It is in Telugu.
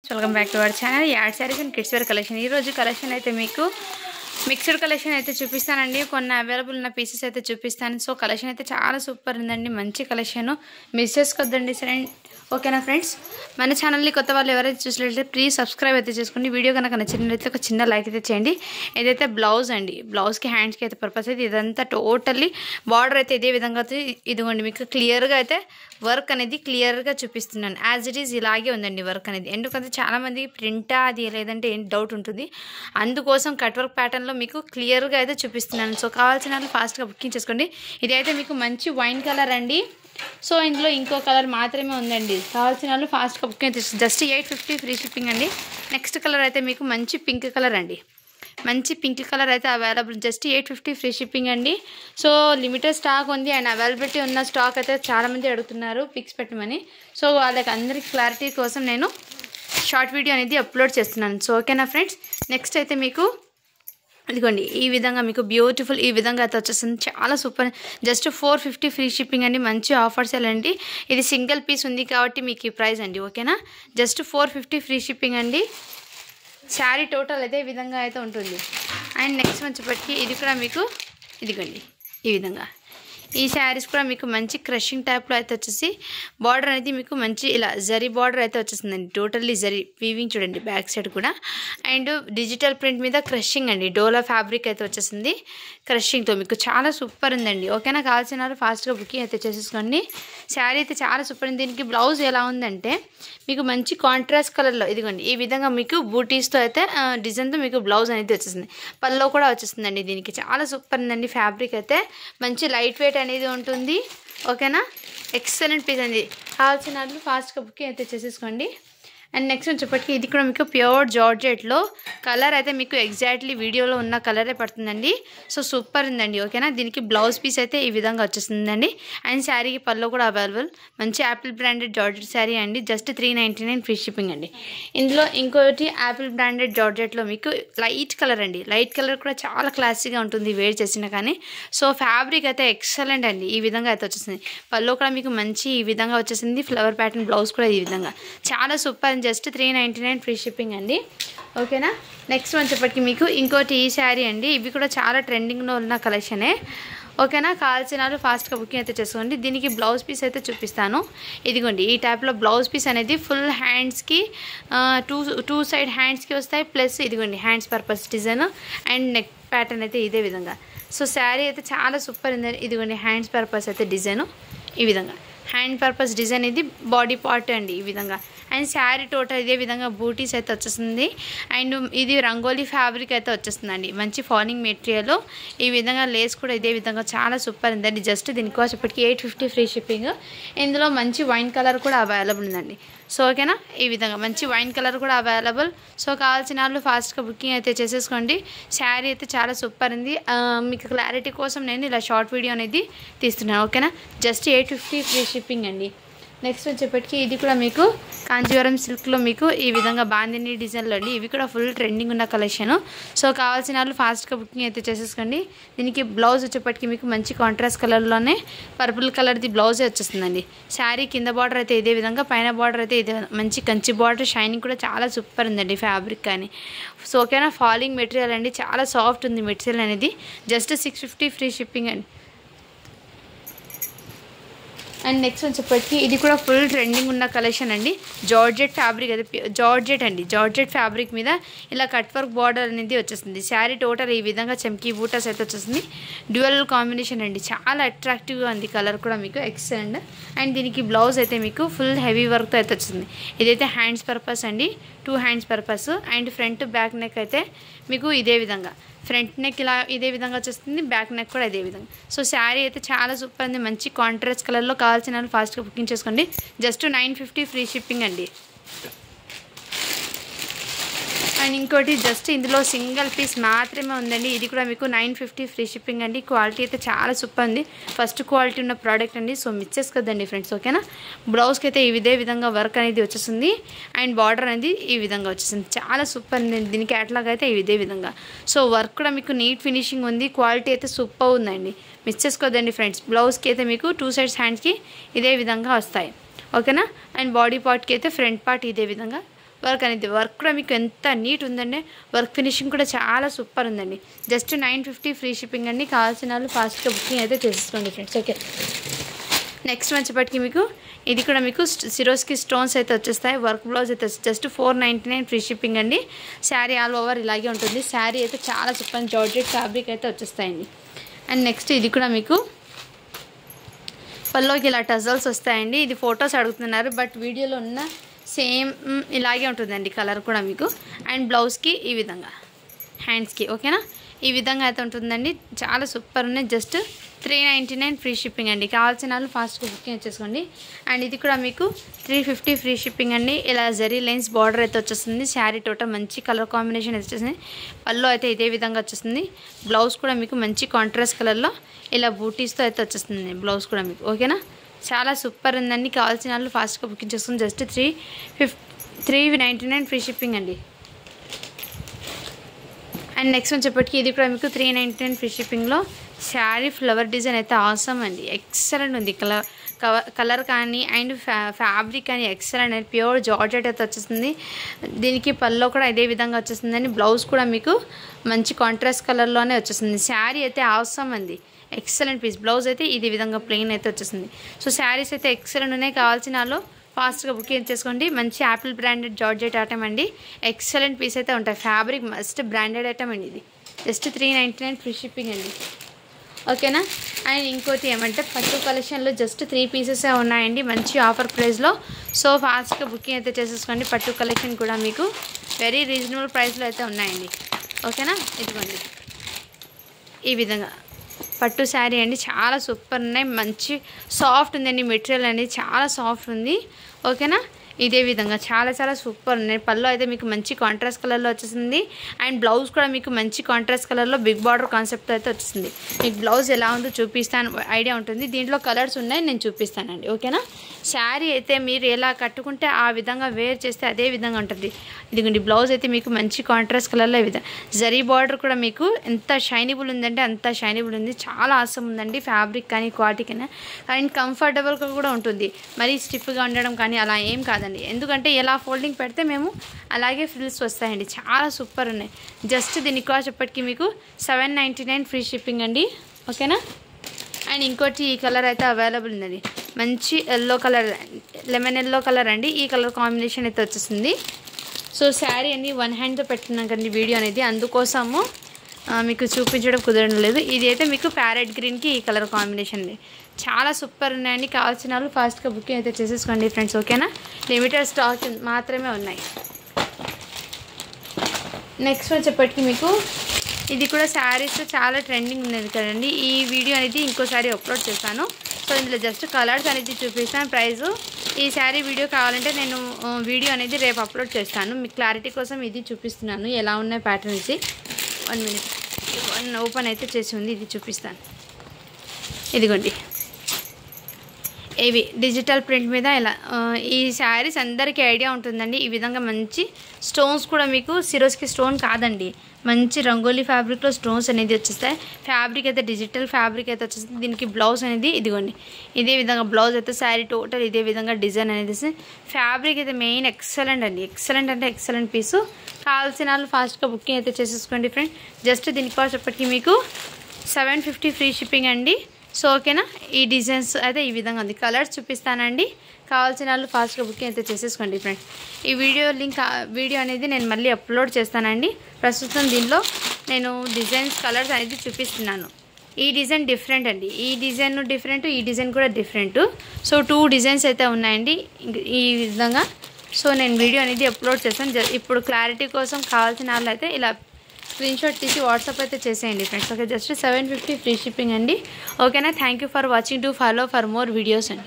Welcome back to our channel యాడ్ sarees and kids wear collection. ఈ రోజు కలెక్షన్ అయితే మీకు మిక్స్డ్ కలెక్షన్ అయితే చూపిస్తానండి. కొన్ని అవైలబుల్ ఉన్న పీసెస్ అయితే చూపిస్తాను. సో కలెక్షన్ అయితే చాలా సూపర్ ఉందండి, మంచి కలెక్షన్, మిస్ చేసుకోవద్దండి సరే. ఓకేనా ఫ్రెండ్స్, మన ఛానల్ని కొత్త వాళ్ళు ఎవరైతే చూసినట్లయితే ప్లీజ్ సబ్స్క్రైబ్ అయితే చేసుకోండి. వీడియో కనుక నచ్చినట్లయితే ఒక చిన్న లైక్ అయితే చేయండి. ఏదైతే బ్లౌజ్ అండి, బ్లౌజ్కి హ్యాండ్స్కి అయితే పర్పస్ అయితే ఇదంతా టోటల్లీ బార్డర్ అయితే ఇదే విధంగా అయితే ఇదిగోండి. మీకు క్లియర్గా అయితే వర్క్ అనేది క్లియర్గా చూపిస్తున్నాను. యాజ్ ఇట్ ఈజ్ ఇలాగే ఉందండి వర్క్ అనేది. ఎందుకంటే చాలామందికి ప్రింటా అది లేదంటే ఏంటి డౌట్ ఉంటుంది. అందుకోసం కట్ వర్క్ ప్యాటర్న్లో మీకు క్లియర్గా అయితే చూపిస్తున్నాను. సో కావాల్సిన వాళ్ళు ఫాస్ట్గా బుకింగ్ చేసుకోండి. ఇదైతే మీకు మంచి వైన్ కలర్ అండి. సో ఇందులో ఇంకో కలర్ మాత్రమే ఉందండి. కావాల్సిన వాళ్ళు ఫాస్ట్గా బుకింగ్ తీసుకోండి. జస్ట్ 850 ఫ్రీ షిప్పింగ్ అండి. నెక్స్ట్ కలర్ అయితే మీకు మంచి పింక్ కలర్ అండి. మంచి పింక్ కలర్ అయితే అవైలబుల్, జస్ట్ 850 ఫ్రీ షిప్పింగ్ అండి. సో లిమిటెడ్ స్టాక్ ఉంది అండ్ అవైలబిలిటీ ఉన్న స్టాక్ అయితే చాలామంది అడుగుతున్నారు పిక్స్ పెట్టమని. సో వాళ్ళకి అందరికి క్లారిటీ కోసం నేను షార్ట్ వీడియో అనేది అప్లోడ్ చేస్తున్నాను. సో ఓకేనా ఫ్రెండ్స్. నెక్స్ట్ అయితే మీకు ఇదిగోండి ఈ విధంగా మీకు బ్యూటిఫుల్ ఈ విధంగా అయితే వచ్చేస్తుంది. చాలా సూపర్, జస్ట్ 450 ఫ్రీ షిప్పింగ్ అండి. మంచి ఆఫర్స్ అండి. ఇది సింగిల్ పీస్ ఉంది కాబట్టి మీకు ఈ ప్రైస్ అండి. ఓకేనా, జస్ట్ 450 ఫ్రీ షిప్పింగ్ అండి. శారీ టోటల్ అయితే ఈ విధంగా అయితే ఉంటుంది. అండ్ నెక్స్ట్ వచ్చేప్పటికి ఇది కూడా మీకు ఇదిగోండి ఈ విధంగా ఈ శారీస్ కూడా మీకు మంచి క్రషింగ్ టైప్లో అయితే వచ్చేసి బార్డర్ అనేది మీకు మంచి ఇలా జరీ బార్డర్ అయితే వచ్చేసిందండి. టోటల్లీ జరీ వీవింగ్ చూడండి బ్యాక్ సైడ్ కూడా. అండ్ డిజిటల్ ప్రింట్ మీద క్రషింగ్ అండి, డోలా ఫ్యాబ్రిక్ అయితే వచ్చేసింది క్రషింగ్తో. మీకు చాలా సూపర్ ఉందండి. ఓకేనా, కావాల్సిన వాళ్ళు ఫాస్ట్గా బుకింగ్ అయితే చేసేసుకోండి. శారీ అయితే చాలా సూపర్ ఉంది. దీనికి బ్లౌజ్ ఎలా ఉందంటే మీకు మంచి కాంట్రాస్ట్ కలర్లో ఇదిగోండి ఈ విధంగా మీకు బూటీస్తో అయితే డిజైన్తో మీకు బ్లౌజ్ అనేది వచ్చేసింది. పల్లో కూడా వచ్చేస్తుందండి. దీనికి చాలా సూపర్ ఉందండి. ఫ్యాబ్రిక్ అయితే మంచి లైట్ వెయిట్ అనేది ఉంటుంది. ఓకేనా, ఎక్సలెంట్ పీస్ అండి. కావాల్సిన వాళ్ళు ఫాస్ట్గా బుకింగ్ అయితే చేసేసుకోండి. అండ్ నెక్స్ట్ వచ్చేప్పటికి ఇది కూడా మీకు ప్యూర్ జార్జెట్లో కలర్ అయితే మీకు ఎగ్జాక్ట్లీ వీడియోలో ఉన్న కలరే పడుతుందండి. సో సూపర్ ఉందండి. ఓకేనా, దీనికి బ్లౌజ్ పీస్ అయితే ఈ విధంగా వచ్చేస్తుందండి. అండ్ శారీకి పళ్ళు కూడా అవైలబుల్. మంచి యాపిల్ బ్రాండెడ్ జార్జెట్ శారీ అండి. జస్ట్ 399 ఫ్రీ షిప్పింగ్ అండి. ఇందులో ఇంకోటి యాపిల్ బ్రాండెడ్ జార్జెట్లో మీకు లైట్ కలర్ అండి. లైట్ కలర్ కూడా చాలా క్లాసీగా ఉంటుంది వేర్ చేసినా కానీ. సో ఫ్యాబ్రిక్ అయితే ఎక్సలెంట్ అండి. ఈ విధంగా అయితే వచ్చేసింది. పళ్ళు కూడా మీకు మంచి ఈ విధంగా వచ్చేసింది. ఫ్లవర్ ప్యాటర్న్ బ్లౌజ్ కూడా ఈ విధంగా చాలా సూపర్. జస్ట్ 399 ఫ్రీ షిప్పింగ్ అండి. ఓకేనా, నెక్స్ట్ వచ్చేప్పటికి మీకు ఇంకోటి ఈ శారీ అండి. ఇవి కూడా చాలా ట్రెండింగ్లో ఉన్న కలెక్షనే. ఓకేనా, కావాల్సిన వాళ్ళు ఫాస్ట్గా బుకింగ్ అయితే చేసుకోండి. దీనికి బ్లౌజ్ పీస్ అయితే చూపిస్తాను. ఇదిగోండి ఈ టైప్లో బ్లౌజ్ పీస్ అనేది ఫుల్ హ్యాండ్స్కి టూ సైడ్ హ్యాండ్స్కి వస్తాయి. ప్లస్ ఇదిగోండి hands purpose design and neck pattern అయితే ఇదే విధంగా. సో శారీ అయితే చాలా సూపర్ ఉంది. ఇదిగోండి హ్యాండ్స్ పర్పస్ అయితే డిజైను ఈ విధంగా. హ్యాండ్ పర్పస్ డిజైన్ ఇది బాడీ పార్ట్ అండి ఈ విధంగా. అండ్ శారీ టోటల్ ఇదే విధంగా బూటీస్ అయితే వచ్చేస్తుంది. అండ్ ఇది రంగోలీ ఫ్యాబ్రిక్ అయితే వచ్చేస్తుందండి. మంచి ఫాలింగ్ మెటీరియల్ ఈ విధంగా. లేస్ కూడా ఇదే విధంగా చాలా సూపర్ ఉందండి. జస్ట్ దీనికోసప్పటికి 850 ఫ్రీ షిప్పింగ్. ఇందులో మంచి వైన్ కలర్ కూడా అవైలబుల్ ఉందండి. సో ఓకేనా, ఈ విధంగా మంచి వైన్ కలర్ కూడా అవైలబుల్. సో కావాల్సిన వాళ్ళు ఫాస్ట్గా బుకింగ్ అయితే చేసేసుకోండి. శారీ అయితే చాలా సూపర్ ఉంది. మీకు క్లారిటీ కోసం నేను ఇలా షార్ట్ వీడియో అనేది తీస్తున్నాను. ఓకేనా, జస్ట్ 850 ఫ్రీ షిప్పింగ్ అండి. నెక్స్ట్ వచ్చేప్పటికి ఇది కూడా మీకు కాంజీవరం సిల్క్లో మీకు ఈ విధంగా బాందిని డిజైన్లో అండి. ఇవి కూడా ఫుల్ ట్రెండింగ్ ఉన్న కలెక్షన్. సో కావాల్సిన వాళ్ళు ఫాస్ట్గా బుకింగ్ అయితే చేసేసుకోండి. దీనికి బ్లౌజ్ వచ్చేప్పటికి మీకు మంచి కాంట్రాస్ట్ కలర్లోనే పర్పుల్ కలర్ది బ్లౌజే వచ్చేస్తుందండి. శారీ కింద బార్డర్ అయితే ఇదే విధంగా, పైన బార్డర్ అయితే ఇదే మంచి కంచి బార్డర్. షైనింగ్ కూడా చాలా సూపర్ ఉందండి ఫ్యాబ్రిక్ కానీ. సో ఓకేనా, ఫాలింగ్ మెటీరియల్ అండి. చాలా సాఫ్ట్ ఉంది మెటీరియల్ అనేది. జస్ట్ 650 ఫ్రీ షిప్పింగ్ అండి. అండ్ నెక్స్ట్ వచ్చేప్పటికి ఇది కూడా ఫుల్ ట్రెండింగ్ ఉన్న కలెక్షన్ అండి. జార్జెట్ ఫ్యాబ్రిక్ అది జార్జెట్ అండి. జార్జెట్ ఫ్యాబ్రిక్ మీద ఇలా కట్ వర్క్ బార్డర్ అనేది వచ్చేస్తుంది. శారీ టోటల్ ఈ విధంగా చమ్కీ బూటాస్ అయితే వచ్చేస్తుంది. డ్యూయల్ కాంబినేషన్ అండి. చాలా అట్రాక్టివ్గా ఉంది కలర్ కూడా మీకు ఎక్సలెంట్. అండ్ దీనికి బ్లౌజ్ అయితే మీకు ఫుల్ హెవీ వర్క్తో అయితే వచ్చింది. ఇదైతే హ్యాండ్స్ పర్పస్ అండి, 2 hands purpose. And front back neck అయితే మీకు ఇదే విధంగా. ఫ్రంట్ నెక్ ఇలా ఇదే విధంగా వచ్చేస్తుంది, బ్యాక్ నెక్ కూడా ఇదే విధంగా. సో శారీ అయితే చాలా సూపర్ ఉంది. మంచి కాంట్రాస్ట్ కలర్లో. కావాల్సిన వాళ్ళు ఫాస్ట్గా బుకింగ్ చేసుకోండి. జస్ట్ 950 ఫ్రీ షిప్పింగ్ అండి. అండ్ ఇంకోటి జస్ట్ ఇందులో సింగిల్ పీస్ మాత్రమే ఉందండి. ఇది కూడా మీకు 950 ఫ్రీ షిప్పింగ్ అండి. క్వాలిటీ అయితే చాలా సూపర్ ఉంది. ఫస్ట్ క్వాలిటీ ఉన్న ప్రోడక్ట్ అండి. సో మిస్ చేసుకోద్దండి ఫ్రెండ్స్. ఓకేనా, బ్లౌజ్కి అయితే ఇదే విధంగా వర్క్ అనేది వచ్చేస్తుంది. అండ్ బార్డర్ అనేది ఈ విధంగా వచ్చేసింది. చాలా సూపర్ ఉంది. దీనికి క్యాటలాగ్ అయితే ఇదే విధంగా. సో వర్క్ కూడా మీకు నీట్ ఫినిషింగ్ ఉంది. క్వాలిటీ అయితే సూపర్ ఉందండి. మిస్ చేసుకోద్దండి ఫ్రెండ్స్. బ్లౌజ్కి అయితే మీకు 2 సైడ్స్ హ్యాండ్స్కి ఇదే విధంగా వస్తాయి. ఓకేనా, అండ్ బాడీ పార్ట్కి అయితే ఫ్రంట్ పార్ట్ ఇదే విధంగా వర్క్ అనేది. వర్క్ కూడా మీకు ఎంత నీట్ ఉందండి, వర్క్ ఫినిషింగ్ కూడా చాలా సూపర్ ఉందండి. జస్ట్ 950 ఫ్రీ షిప్పింగ్ అండి. కావాల్సిన వాళ్ళు ఫాస్ట్గా బుకింగ్ అయితే చేసేసుకోండి ఫ్రెండ్స్. ఓకే, నెక్స్ట్ వచ్చేప్పటికి మీకు ఇది కూడా మీకు సిరోస్కి స్టోన్స్ అయితే వచ్చేస్తాయి. వర్క్ బ్లౌజ్ అయితే జస్ట్ 499 ఫ్రీ షిప్పింగ్ అండి. శారీ ఆల్ ఓవర్ ఇలాగే ఉంటుంది. శారీ అయితే చాలా సూపర్ జార్జెట్ ఫ్యాబ్రిక్ అయితే వచ్చేస్తాయండి. అండ్ నెక్స్ట్ ఇది కూడా మీకు పల్లోకి ఇలా టజల్స్ వస్తాయండి. ఇది ఫొటోస్ అడుగుతున్నారు, బట్ వీడియోలో ఉన్న సేమ్ ఇలాగే ఉంటుందండి కలర్ కూడా మీకు. అండ్ బ్లౌజ్కి ఈ విధంగా, హ్యాండ్స్కి ఓకేనా, ఈ విధంగా అయితే ఉంటుందండి. చాలా సూపర్ ఉన్నాయి. జస్ట్ 399 ఫ్రీ షిప్పింగ్ అండి. కావాల్సిన వాళ్ళు ఫాస్ట్గా బుకింగ్ చేసుకోండి. అండ్ ఇది కూడా మీకు 350 ఫ్రీ షిప్పింగ్ అండి. ఇలా జరీ లైన్స్ బార్డర్ అయితే వచ్చేస్తుంది. శారీ టోటల్ మంచి కలర్ కాంబినేషన్ అయితే వచ్చేసింది. పళ్ళు అయితే ఇదే విధంగా వచ్చేస్తుంది. బ్లౌజ్ కూడా మీకు మంచి కాంట్రాస్ట్ కలర్లో ఇలా బూటీస్తో అయితే వచ్చేస్తుంది బ్లౌజ్ కూడా మీకు. ఓకేనా, చాలా సూపర్ ఉందండి. కావాల్సిన వాళ్ళు ఫాస్ట్గా బుకింగ్ చేసుకుని జస్ట్ 399 ఫ్రీ షిప్పింగ్ అండి. అండ్ నెక్స్ట్ వచ్చేప్పటికి ఇది కూడా మీకు 399 ఫ్రీ షిప్పింగ్లో శారీ ఫ్లవర్ డిజైన్ అయితే ఆసమ్ అండి. ఎక్సలెంట్ ఉంది. కలర్ కానీ అండ్ ఫ్యాబ్రిక్ కానీ ఎక్సలెంట్ అండి. ప్యూర్ జార్జెట్ అయితే వచ్చేస్తుంది. దీనికి పల్లో కూడా ఇదే విధంగా వచ్చేస్తుందండి. బ్లౌజ్ కూడా మీకు మంచి కాంట్రాస్ట్ కలర్లోనే వచ్చేస్తుంది. శారీ అయితే ఆసమ్ అండి, ఎక్సలెంట్ పీస్. బ్లౌజ్ అయితే ఇది విధంగా ప్లెయిన్ అయితే వచ్చేస్తుంది. సో శారీస్ అయితే ఎక్సలెంట్ ఉన్నాయి. కావాల్సిన వాళ్ళు ఫాస్ట్గా బుకింగ్ చేసుకోండి. మంచి యాపిల్ బ్రాండెడ్ జార్జెట్ ఐటమ్ అండి. ఎక్సలెంట్ పీస్ అయితే ఉంటాయి. ఫ్యాబ్రిక్ మస్ట్ బ్రాండెడ్ ఐటమ్ అండి. ఇది జస్ట్ 399 ఫ్రీ షిప్పింగ్ అండి. ఓకేనా, అండ్ ఇంకోటి ఏమంటే పట్టు కలెక్షన్లో జస్ట్ 3 పీసెసే ఉన్నాయండి మంచి ఆఫర్ ప్రైస్లో. సో ఫాస్ట్గా బుకింగ్ అయితే చేసేసుకోండి. పట్టు కలెక్షన్ కూడా మీకు వెరీ రీజనబుల్ ప్రైస్లో అయితే ఉన్నాయండి. ఓకేనా, ఇదిగోండి ఈ విధంగా పట్టు శారీ అండి. చాలా సూపర్ ఉన్నాయి. మంచి సాఫ్ట్ ఉందండి మెటీరియల్ అనేది, చాలా సాఫ్ట్ ఉంది. ఓకేనా, ఇదే విధంగా చాలా చాలా సూపర్ ఉన్నాయి. పళ్ళు అయితే మీకు మంచి కాంట్రాస్ట్ కలర్లో వచ్చేసింది. అండ్ బ్లౌజ్ కూడా మీకు మంచి కాంట్రాస్ట్ కలర్లో బిగ్ బార్డర్ కాన్సెప్ట్ అయితే వచ్చేసింది. మీకు బ్లౌజ్ ఎలా ఉందో చూపిస్తాను, ఐడియా ఉంటుంది. దీంట్లో కలర్స్ ఉన్నాయి, నేను చూపిస్తానండి. ఓకేనా, శారీ అయితే మీరు ఎలా కట్టుకుంటే ఆ విధంగా వేర్ చేస్తే అదే విధంగా ఉంటుంది. ఇదిగోండి బ్లౌజ్ అయితే మీకు మంచి కాంట్రాస్ట్ కలర్లో విధంగా జరీ బార్డర్ కూడా మీకు ఎంత షైనబుల్ ఉందంటే అంత షైనబుల్ ఉంది. చాలా ఆసం ఉందండి. ఫ్యాబ్రిక్ కానీ క్వాలిటీ కానీ అండ్ కంఫర్టబుల్గా కూడా ఉంటుంది. మరీ స్టిఫ్గా ఉండడం కానీ అలా ఏం కాదండి. ఎందుకంటే ఎలా ఫోల్డింగ్ పెడితే మేము అలాగే ఫ్రిల్స్ వస్తాయండి. చాలా సూపర్ ఉన్నాయి. జస్ట్ దీని కాస్ట్ ఎప్పటికీ మీకు 799 ఫ్రీ షిప్పింగ్ అండి. ఓకేనా, అండ్ ఇంకోటి ఈ కలర్ అయితే అవైలబుల్ ఉందండి. మంచి yellow colour, lemon yellow colour అండి. ఈ కలర్ కాంబినేషన్ అయితే వచ్చేసింది. సో శారీ అన్ని వన్ హ్యాండ్తో పెట్టుకున్నాం కండి వీడియో అనేది, అందుకోసము మీకు చూపించడం కుదరడం లేదు. ఇది అయితే మీకు ప్యారెట్ గ్రీన్కి ఈ కలర్ కాంబినేషన్ అండి. చాలా సూపర్ ఉన్నాయండి. కావాల్సిన వాళ్ళు ఫాస్ట్గా బుకింగ్ అయితే చేసేసుకోండి ఫ్రెండ్స్. ఓకేనా, లిమిటెడ్ స్టాక్ మాత్రమే ఉన్నాయి. నెక్స్ట్ వచ్చేప్పటికి మీకు ఇది కూడా శారీస్ చాలా ట్రెండింగ్ ఉన్నది కదండి. ఈ వీడియో అనేది ఇంకోసారి అప్లోడ్ చేస్తాను. సో ఇందులో జస్ట్ కలర్స్ అనేది చూపిస్తాను, ప్రైజు. ఈ శారీ వీడియో కావాలంటే నేను వీడియో అనేది రేపు అప్లోడ్ చేస్తాను. మీకు క్లారిటీ కోసం ఇది చూపిస్తున్నాను ఎలా ఉన్నాయి ప్యాటర్న్స్. 1 మినిట్, ఓపెన్ అయితే చేసి ఉంది, ఇది చూపిస్తాను. ఇదిగోండి ఇవి డిజిటల్ ప్రింట్ మీద ఇలా ఈ శారీస్ అందరికీ ఐడియా ఉంటుందండి. ఈ విధంగా మంచి స్టోన్స్ కూడా మీకు సిరోస్కి స్టోన్ కాదండి, మంచి రంగోలీ ఫ్యాబ్రిక్లో స్టోన్స్ అనేది వచ్చేస్తాయి. ఫ్యాబ్రిక్ అయితే డిజిటల్ ఫ్యాబ్రిక్ అయితే వచ్చేస్తుంది. దీనికి బ్లౌజ్ అనేది ఇదిగోండి ఇదే విధంగా బ్లౌజ్ అయితే శారీ టోటల్ ఇదే విధంగా డిజైన్ అనేది వస్తుంది. ఫ్యాబ్రిక్ అయితే మెయిన్ ఎక్సలెంట్ అండి. ఎక్సలెంట్ అంటే ఎక్సలెంట్ పీసు. కావాల్సిన వాళ్ళు ఫాస్ట్గా బుకింగ్ అయితే చేసేసుకోండి ఫ్రెండ్. జస్ట్ దీని కాస్ట్ ఎప్పటికీ మీకు 750 ఫ్రీ షిప్పింగ్ అండి. సో ఓకేనా, ఈ డిజైన్స్ అయితే ఈ విధంగా ఉంది. కలర్స్ చూపిస్తానండి. కావాల్సిన వాళ్ళు ఫాస్ట్గా బుకింగ్ అయితే చేసేసుకోండి ఫ్రెండ్స్. ఈ వీడియో అనేది నేను మళ్ళీ అప్లోడ్ చేస్తానండి. ప్రస్తుతం దీనిలో నేను డిజైన్స్ కలర్స్ అనేది చూపిస్తున్నాను. ఈ డిజైన్ డిఫరెంట్ అండి, ఈ డిజైన్ డిఫరెంట్, ఈ డిజైన్ కూడా డిఫరెంట్. సో 2 డిజైన్స్ అయితే ఉన్నాయండి ఈ విధంగా. సో నేను వీడియో అనేది అప్లోడ్ చేస్తాను. ఇప్పుడు క్లారిటీ కోసం కావాల్సిన వాళ్ళు అయితే ఇలా స్క్రీన్షాట్ తీసి వాట్సాప్ అయితే చేసేయండి friends. Okay, just 750 free shipping అండి. ఓకేనా, thank you for watching. To follow for more videos అండి.